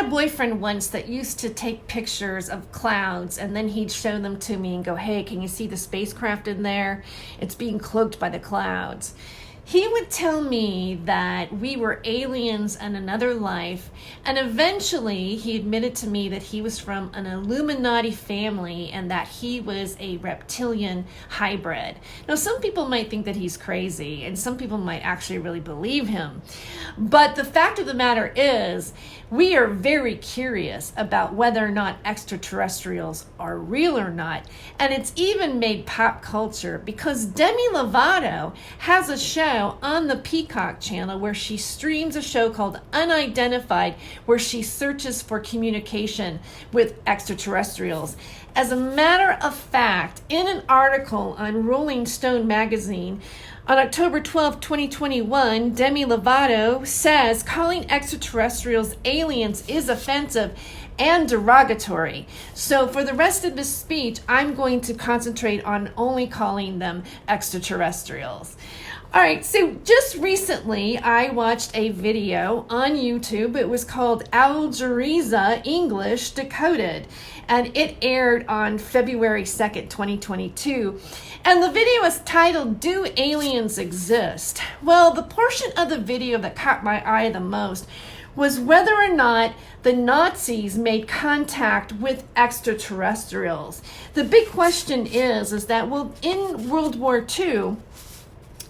had a boyfriend once that used to take pictures of clouds, and then he'd show them to me and go, hey, can you see the spacecraft in there? It's being cloaked by the clouds. He would tell me that we were aliens in another life, and eventually he admitted to me that he was from an Illuminati family and that he was a reptilian hybrid. Now, some people might think that he's crazy, and some people might actually really believe him. But the fact of the matter is, we are very curious about whether or not extraterrestrials are real or not. And it's even made pop culture because Demi Lovato has a show on the Peacock channel where she streams a show called Unidentified, where she searches for communication with extraterrestrials. As a matter of fact, in an article on Rolling Stone magazine, on October 12, 2021, Demi Lovato says calling extraterrestrials aliens is offensive and derogatory. So for the rest of this speech, I'm going to concentrate on only calling them extraterrestrials. All right, so just recently I watched a video on YouTube. It was called Al Jazeera English Decoded, and it aired on February 2nd, 2022. And the video is titled, Do Aliens Exist? Well, the portion of the video that caught my eye the most was whether or not the Nazis made contact with extraterrestrials. The big question is that, well, in World War II,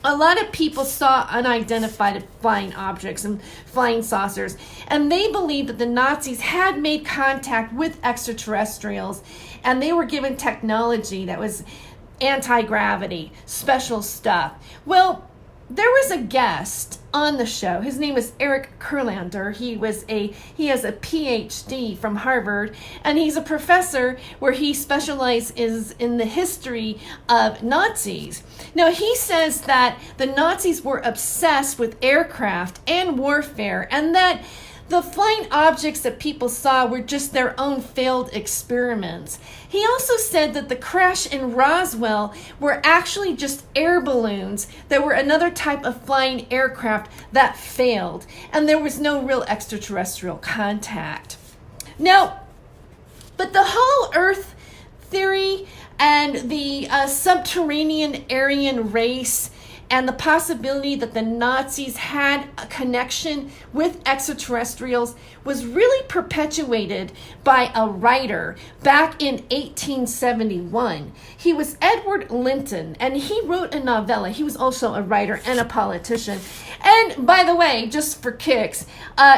a lot of people saw unidentified flying objects and flying saucers, and they believed that the Nazis had made contact with extraterrestrials, and they were given technology that was anti-gravity, special stuff. Well, there was a guest on the show. His name is Eric Kurlander. He has a PhD from Harvard, and he's a professor where he specializes in the history of Nazis. Now, he says that the Nazis were obsessed with aircraft and warfare, and that the flying objects that people saw were just their own failed experiments. He also said that the crash in Roswell were actually just air balloons that were another type of flying aircraft that failed, and there was no real extraterrestrial contact. Now, but the Hollow Earth theory and the subterranean Aryan race and the possibility that the Nazis had a connection with extraterrestrials was really perpetuated by a writer back in 1871. He was Edward Linton, and he wrote a novella. He was also a writer and a politician. And by the way, just for kicks,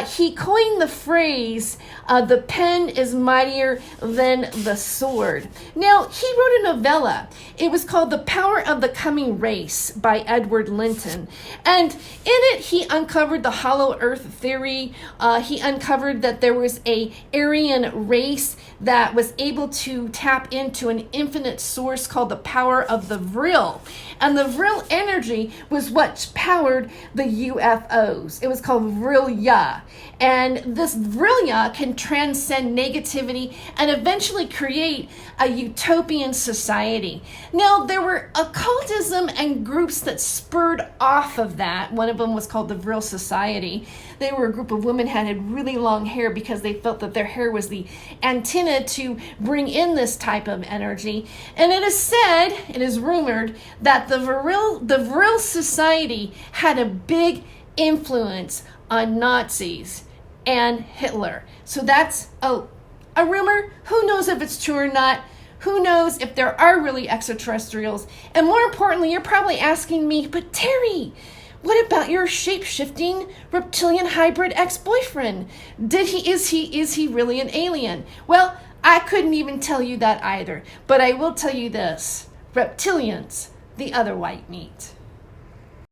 he coined the phrase, the pen is mightier than the sword. Now, he wrote a novella. It was called The Power of the Coming Race by Edward Linton. And in it, he uncovered the Hollow Earth theory. He uncovered that there was a Aryan race that was able to tap into an infinite source called the power of the Vril. And the Vril energy was what powered the UFOs. It was called Vrilya. And this Vrilya can transcend negativity and eventually create a utopian society. Now, there were occultism and groups that spurred off of that. One of them was called the Vril Society. They were a group of women that had really long hair because they felt that their hair was the antenna to bring in this type of energy. And it is said, it is rumored, that the Vril Society had a big influence on Nazis and Hitler. So that's a rumor. Who knows if it's true or not? Who knows if there are really extraterrestrials? And more importantly, you're probably asking me, but Terry, what about your shape-shifting reptilian hybrid ex-boyfriend? Is he really an alien? Well, I couldn't even tell you that either. But I will tell you this. Reptilians, the other white meat.